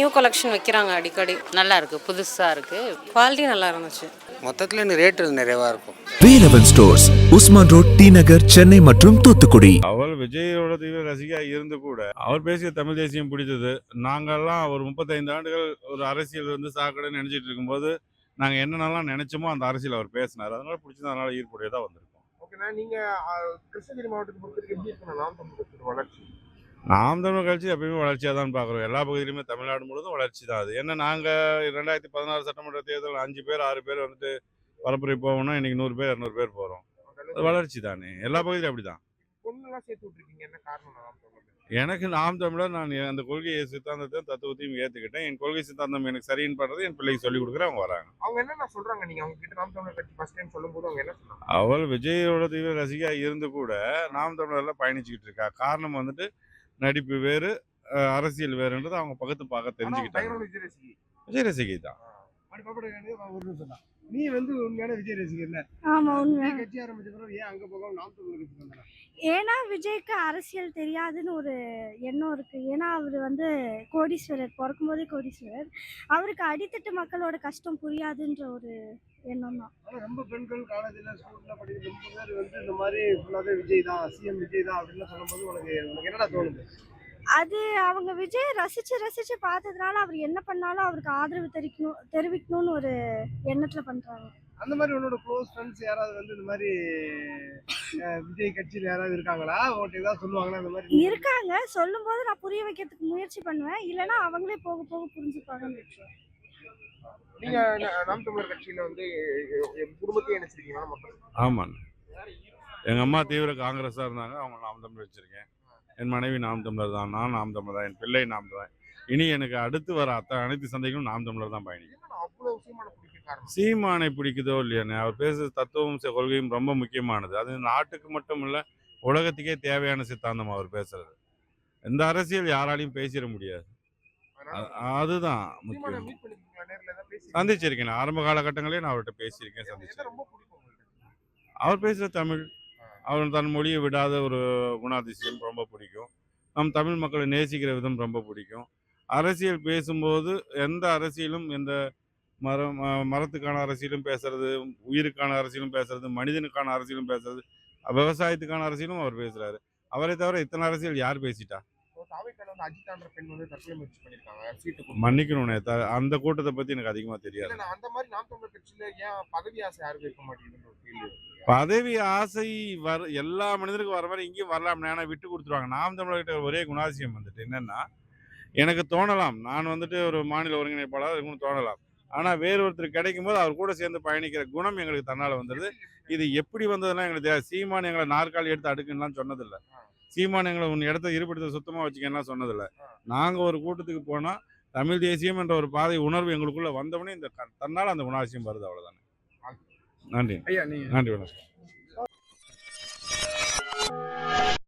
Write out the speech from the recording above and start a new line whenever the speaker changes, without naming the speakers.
New collection வைக்கிறாங்க அடிக்கடி.
நல்லா இருக்கு, புதுசா இருக்கு,
குவாலிட்டி நல்லா இருந்துச்சு.
மொத்தத்தில் இன்னும் ரேட்டு நிறையவா இருக்கும்.
Velavan stores, Usman road, T Nagar, Chennai மற்றும் தூத்துக்குடி.
அவர் விஜயோட தீவிர ரசிகா இருந்து கூட அவர் பேசிய தமிழ் தேசியம் பிடிச்சது. நாங்கெல்லாம் ஒரு 35 ஆண்டுகள் ஒரு அரசியல் வந்து சாக்கடைன்னு நினைச்சிட்டு இருக்கும்போது நாங்கள் என்னென்னலாம் நினைச்சோமோ அந்த அரசியல் அவர் பேசினார். அதனால பிடிச்சது, அதனால ஈர்ப்புடையதாக வந்திருக்கோம்.
ஓகேண்ணா, நீங்க கிருஷ்ணகிரி மாவட்டத்தை பொறுத்தவரைக்கும் எப்படி இருக்கணும் நாம் தமிழ் கட்சியோட வளர்ச்சி?
நாம் தமிழ் கட்சி எப்பயுமே வளர்ச்சியாக தான் பார்க்குறோம். எல்லா பகுதியிலுமே தமிழ்நாடு முழுவதும் வளர்ச்சி தான். அது என்ன, நாங்கள் 2016 சட்டமன்ற தேர்தல் 5 பேர் 6 பேர் வந்துட்டு பரப்புரை போகணும், இன்னைக்கு 100 பேர் 200 பேர் போகிறோம். அது வளர்ச்சி தானே, எல்லா பகுதியிலும் அப்படி தான்.
பொண்ணுலாம் சேர்த்து விட்டுருக்கீங்க, என்ன காரணம்? நாம் தமிழ்
எனக்கு நாம் தமிழர், நான் அந்த கொள்கையை சித்தாந்தத்தையும் தத்துவத்தையும் ஏற்றுக்கிட்டேன். என் கொள்கை சித்தாந்தம் எனக்கு சரின்னு பண்ணுறது என் பிள்ளைக்கு சொல்லிக் கொடுக்குறேன். அவங்க வராங்க.
அவங்க என்ன சொல்றாங்க? நீங்க அவங்க கிட்ட நாம் தமிழர் கட்சி ஃபர்ஸ்ட் டைம் சொல்லும்போது அவங்க என்ன சொன்னாங்க?
அவள் விஜயோட தீவிர ரசிகா இருந்து கூட நாம் தமிழர்ல பயணிச்சுக்கிட்டு இருக்கா. காரணம் வந்துட்டு நடிப்பு வேறு, அரசியல் வேறுன்றது அவங்க பக்கத்து பார்க்க தெரிஞ்சுக்கிட்டாங்க. விஜய் ரசிகை தான்.
நீ வந்து உண்மையான விஜய் ரசிகர் இல்ல?
ஆமா, உண்மை.
கட்சி ஆரம்பிச்ச பிறகு ஏன் அங்க போகாம நாம் தமிழர் கட்சி வந்தாங்க?
ஏன்னா விஜய்க்கு அரசியல் தெரியாதுன்னு ஒரு எண்ணம் இருக்கு. ஏன்னா அவர் வந்து கோடீஸ்வரர், பிறக்கும் போதே கோடீஸ்வரர். அவருக்கு அடித்தட்டு மக்களோட கஷ்டம் புரியாதுன்ற ஒரு எண்ணம் தான்.
ரொம்ப பெண்கள் காலேஜ்ல ஸ்கூல்ல படிக்கிற ரொம்ப பேர் வந்து இந்த மாதிரி ஃபுல்லாவே விஜய் தான், சிஎம் விஜய் தான் அப்படின்னு சொல்லும்போது உனக்கு என்னடா தோணுது?
அது அவங்க விஜய் ரசிச்சு பார்த்ததுனால அவர் என்ன பண்ணாலும் அவருக்கு ஆதரவு தெரிவிக்கணும்னு ஒரு எண்ணத்துல பண்றாங்க.
அந்த மாதிரி உன்னோட க்ளோஸ் ஃப்ரெண்ட்ஸ் யாராவது வந்து இந்த மாதிரி விஜய் கட்சியில் யாராவது இருக்காங்களா? ஓட்டு ஏதாவது சொல்லுவாங்களா? அந்த மாதிரி
இருக்காங்க. சொல்லும் போது நான் புரிய வைக்கிறதுக்கு முயற்சி பண்ணுவேன், இல்லைன்னா அவங்களே போக போக புரிஞ்சுப்பாங்கன்னு நினைக்கிறேன்.
நீங்க நாம் தமிழர் கட்சியில வந்து குடும்பத்தையே நினைச்சிருக்கீங்களா மக்கள்?
ஆமாண்ணா, எங்கள் அம்மா தீவிர காங்கிரஸாக இருந்தாங்க, அவங்க நாம் தமிழர் வச்சுருக்கேன். என் மனைவி நாம் தமிழர் தான், நான் நாம் தமிழர் தான், என் பிள்ளை நாம் தான். இனி எனக்கு அடுத்து வர அனைத்து சந்தைகளும் நாம் தமிழர் தான் பயணிக்கும். சீமானை பிடிக்குதோ இல்லையானே, அவர் பேசுகிற தத்துவம் கொள்கையும் ரொம்ப முக்கியமானது. அது நாட்டுக்கு மட்டும் இல்லை, உலகத்துக்கே தேவையான சித்தாந்தம் அவர் பேசுறது. எந்த அரசியல் யாராலையும் பேசிட முடியாது. அதுதான் முக்கியம். சந்திச்சிருக்கேன், ஆரம்ப காலகட்டங்களே நான் அவர்கிட்ட பேசியிருக்கேன், சந்திச்சிருக்கேன். அவர் பேசுகிற தமிழ், அவர் தன் மொழியை விடாத ஒரு குணாதிசயம் ரொம்ப பிடிக்கும். நம் தமிழ் மக்களை நேசிக்கிற விதம் ரொம்ப பிடிக்கும். அரசியல் பேசும்போது எந்த அரசியலும், எந்த மரத்துக்கான அரசியலும் பேசுறது, உயிருக்கான அரசியலும் பேசுறது, மனிதனுக்கான அரசியலும் பேசுறது, விவசாயத்துக்கான அரசியலும் அவர் பேசுறாரு. அவரை தவிர இத்தனை அரசியல் யார் பேசிட்டா? மன்னிக்கணும், அந்த கூட்டத்தை பத்தி எனக்கு அதிகமா தெரியாது. பதவி ஆசை எல்லா மனிதருக்கும் வர மாதிரி இங்கேயும் வரலாம், ஏன்னா விட்டு கொடுத்துருவாங்க. நாம் தமிழர்கிட்ட ஒரே குணாதிசயம் வந்துட்டு என்னன்னா, எனக்கு தோணலாம் நான் வந்துட்டு ஒரு மாநில ஒருங்கிணைப்பாளர் இருக்குன்னு தோணலாம், ஆனால் வேறு ஒருத்தர் கிடைக்கும் போது அவர் கூட சேர்ந்து பயணிக்கிற குணம் எங்களுக்கு தன்னால் வந்துடுது. இது எப்படி வந்ததுன்னா எங்களுக்கு தெரியாது. சீமான் எங்களை நாற்காலி எடுத்து அடுக்குன்னெலாம் சொன்னதில்லை. சீமான் எங்களை உன் இடத்த இருப்பிடத்தை சுத்தமாக வச்சுக்கலாம் சொன்னதில்லை. நாங்கள் ஒரு கூட்டத்துக்கு போனால் தமிழ் தேசியம் என்ற ஒரு பாதை உணர்வு எங்களுக்குள்ளே வந்தவொடனே இந்த தன்னால் அந்த குணாதிசயம் வருது, அவ்வளோதானே. நன்றி. நன்றி, வணக்கம்.